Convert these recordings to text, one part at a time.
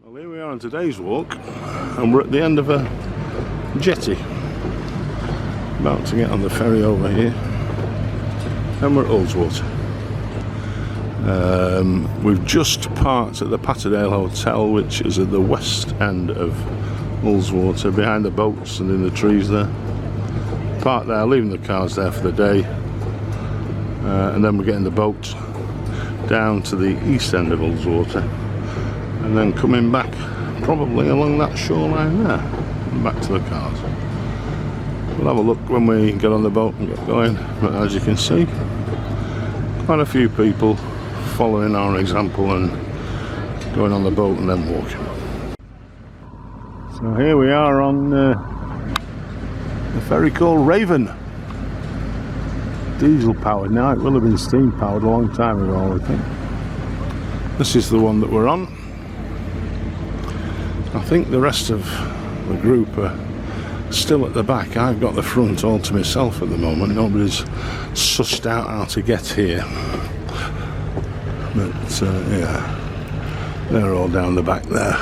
Well, here we are on today's walk, and we're at the end of a jetty. About to get on the ferry over here, and we're at ULLSWATER. We've just parked at the Patterdale Hotel, which is at the west end of ULLSWATER, behind the boats and in the trees there. Parked there, leaving the cars there for the day, and then we're getting the boat down to the east end of ULLSWATER, and then coming back probably along that shoreline there and back to the cars. We'll have a look when we get on the boat and get going, but as you can see, quite a few people following our example and going on the boat and then walking. So here we are on a ferry called Raven. Diesel powered now, it will have been steam powered a long time ago, I think. This is the one that we're on. I think the rest of the group are still at the back. I've got the front all to myself at the moment. Nobody's sussed out how to get here. But yeah, they're all down the back there.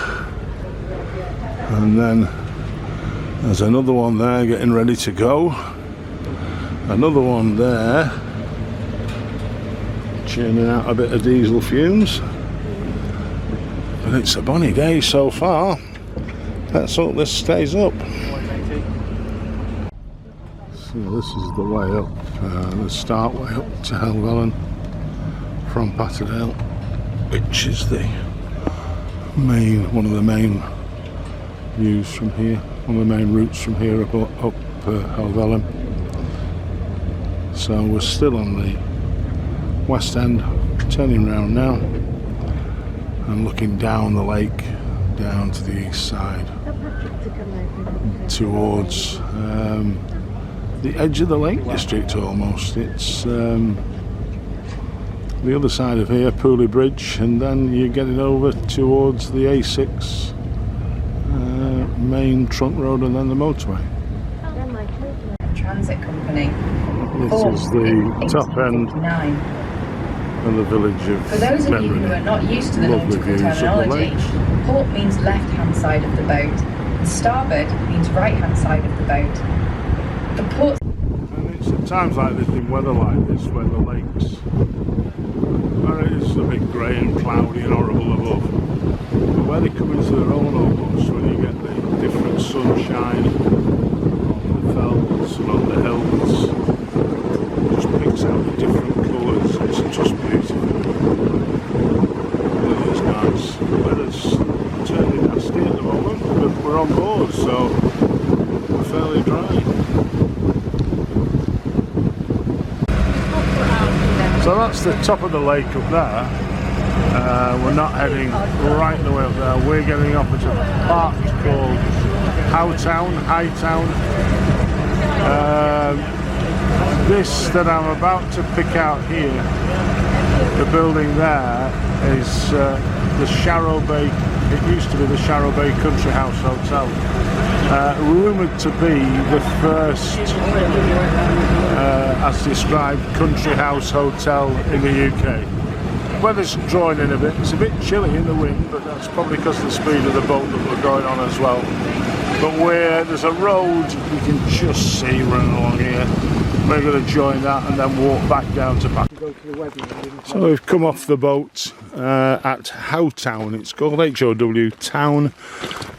And then there's another one there getting ready to go. Another one there churning out a bit of diesel fumes. But it's a bonny day so far. Let's hope this stays up. So this is the way up, the start way up to Helvellyn from Patterdale, which is the one of the main views from here, one of the main routes from here up Helvellyn. So we're still on the west end, turning round now and looking down the lake, down to the east side, towards the edge of the Lake District almost. It's the other side of here, Pooley Bridge, and then you're getting over towards the A6 main trunk road and then the motorway. Transit company. This is the top end of the village of For those of you who are not used to the nautical terminology, port means left-hand side of the boat, and starboard means right-hand side of the boat. The port. And it's at times like this, in weather like this, where the lakes, where it is a bit grey and cloudy and horrible above, but where they come into their own almost, when you get the different sunshine on the fells and on the hills, it just picks out the different colours. It's just beautiful. It is nice. The weather's turning nasty at the moment, but we're on board, so we're fairly dry. So that's the top of the lake up there. We're not heading right the way up there. We're getting off at a park called Hightown. This that I'm about to pick out here, the building there, is the Sharrow Bay. It used to be the Sharrow Bay Country House Hotel. Rumoured to be the first, as described, country house hotel in the UK. Weather's drawing in a bit. It's a bit chilly in the wind, but that's probably because of the speed of the boat that we're going on as well. But there's a road you can just see running along here. We're going to join that and then walk back down to back. So we've come off the boat at Howtown. It's called H-O-W Town.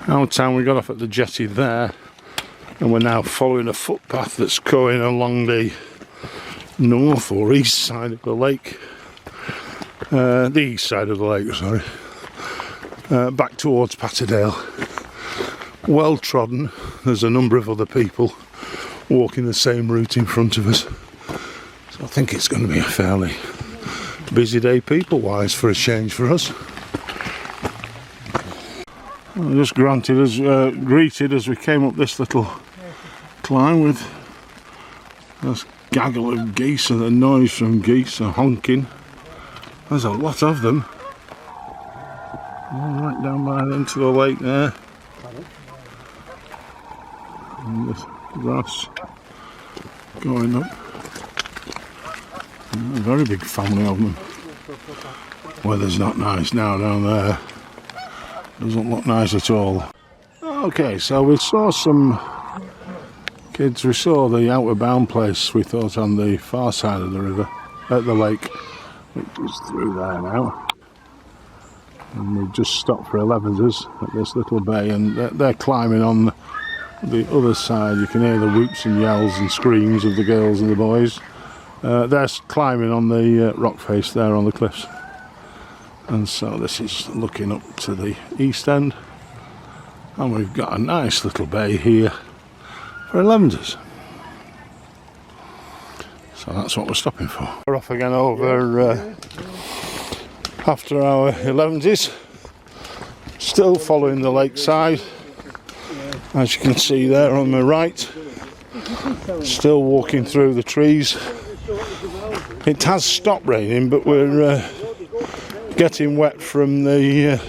Howtown. We got off at the jetty there, and we're now following a footpath that's going along the north or east side of the lake. The east side of the lake, sorry. Back towards Patterdale. Well trodden. There's a number of other people walking the same route in front of us. So I think it's going to be a fairly busy day people-wise for a change for us. I just greeted as we came up this little climb with this gaggle of geese and the noise from geese are honking. There's a lot of them. All right down by them to the lake there. And this grass going up. A very big family of them. Weather's not nice now down there. Doesn't look nice at all. Okay, so we saw some kids, we saw the Outward Bound place, we thought, on the far side of the river, at the lake, which is through there now. And we've just stopped for 11s at this little bay, and they're climbing on the other side. You can hear the whoops and yells and screams of the girls and the boys. They're climbing on the rock face there on the cliffs. And so this is looking up to the east end. And we've got a nice little bay here for 11s. So that's what we're stopping for. We're off again over after our 11s. Still following the lakeside. As you can see there on my right. Still walking through the trees. It has stopped raining, but we're getting wet from the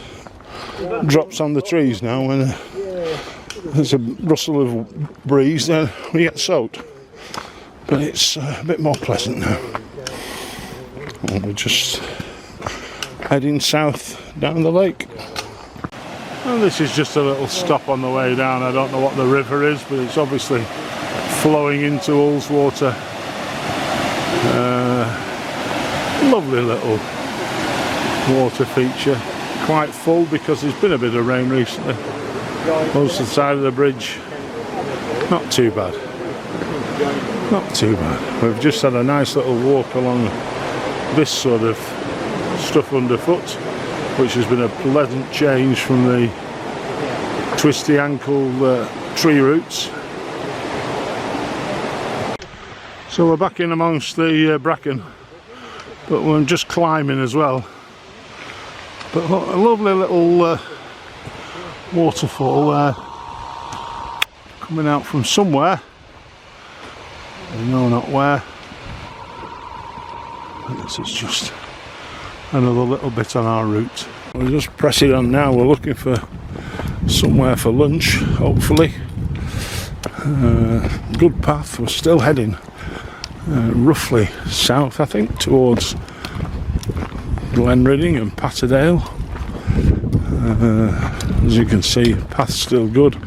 drops on the trees now. When there's a rustle of breeze, then we get soaked. But it's a bit more pleasant now. And we're just heading south down the lake. And this is just a little stop on the way down. I don't know what the river is, but it's obviously flowing into ULLSWATER. Lovely little water feature. Quite full because there's been a bit of rain recently. Most of the side of the bridge. Not too bad. Not too bad. We've just had a nice little walk along this sort of stuff underfoot, which has been a pleasant change from the twisty ankle tree roots. So we're back in amongst the bracken, but we're just climbing as well. But look, a lovely little waterfall there, coming out from somewhere. I know not where. This is just another little bit on our route. We're just pressing on now. We're looking for somewhere for lunch, hopefully. Good path. We're still heading roughly south, I think, towards Glenridding and Patterdale. As you can see, path's still good.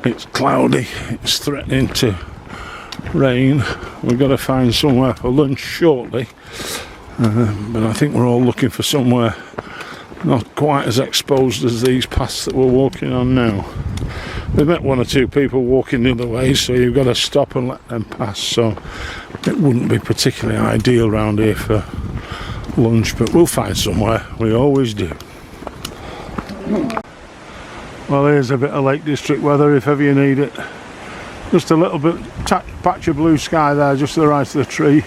It's cloudy. It's threatening to rain. We've got to find somewhere for lunch shortly. But I think we're all looking for somewhere not quite as exposed as these paths that we're walking on now. We've met one or two people walking the other way, so you've got to stop and let them pass. So it wouldn't be particularly ideal around here for lunch, but we'll find somewhere. We always do. Well, here's a bit of Lake District weather if ever you need it. Just a little bit patch of blue sky there, just to the right of the tree.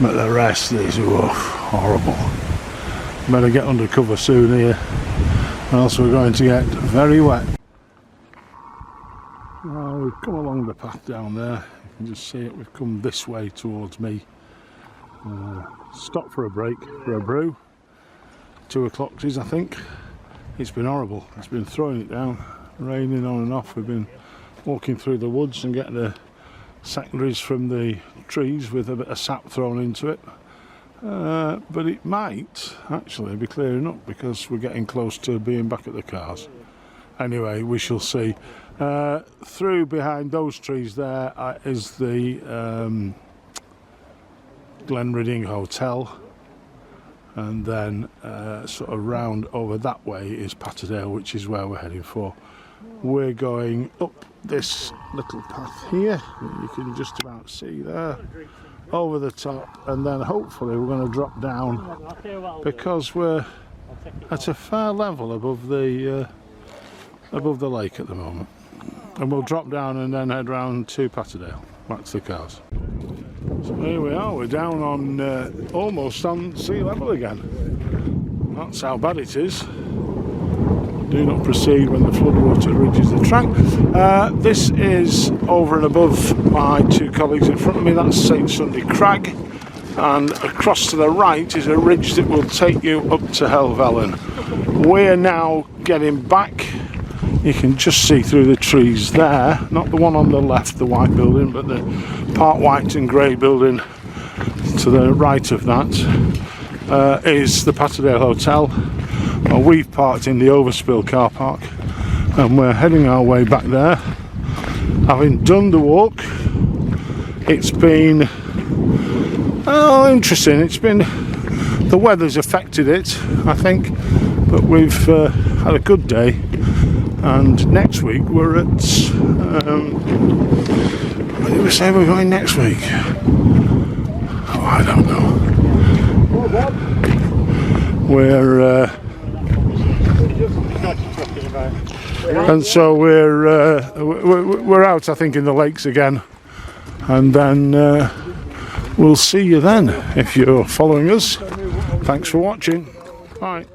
But the rest is horrible. Better get under cover soon here, or else we're going to get very wet. Well, we've come along the path down there. You can just see it. We've come this way towards me. Stopped for a break, for a brew. 2 o'clock it is, I think. It's been horrible. It's been throwing it down, raining on and off. We've been walking through the woods and getting the secondaries from the trees with a bit of sap thrown into it. But it might actually be clearing up because we're getting close to being back at the cars. Anyway, we shall see. Through behind those trees there is the Glenridding Hotel, and then sort of round over that way is Patterdale, which is where we're heading for. We're going up this little path here that you can just about see there, over the top, and then hopefully we're going to drop down because we're at a fair level above the lake at the moment, and we'll drop down and then head round to Patterdale, back to the cars. So here we are, we're down on almost on sea level again. That's how bad it is. Do not proceed when the floodwater reaches the track. This is over and above my two colleagues in front of me. That's St Sunday Crag, and across to the right is a ridge that will take you up to Helvellyn. We're now getting back. You can just see through the trees there, not the one on the left, the white building, but the part white and grey building to the right of that is the Patterdale Hotel. Well, we've parked in the Overspill car park and we're heading our way back there. Having done the walk, it's been interesting. It's been, the weather's affected it, I think, but we've had a good day. And next week we're at where did we say we're going next week? Oh, I don't know. We're and so we're out, I think, in the lakes again, and then we'll see you then if you're following us. Thanks for watching. Bye.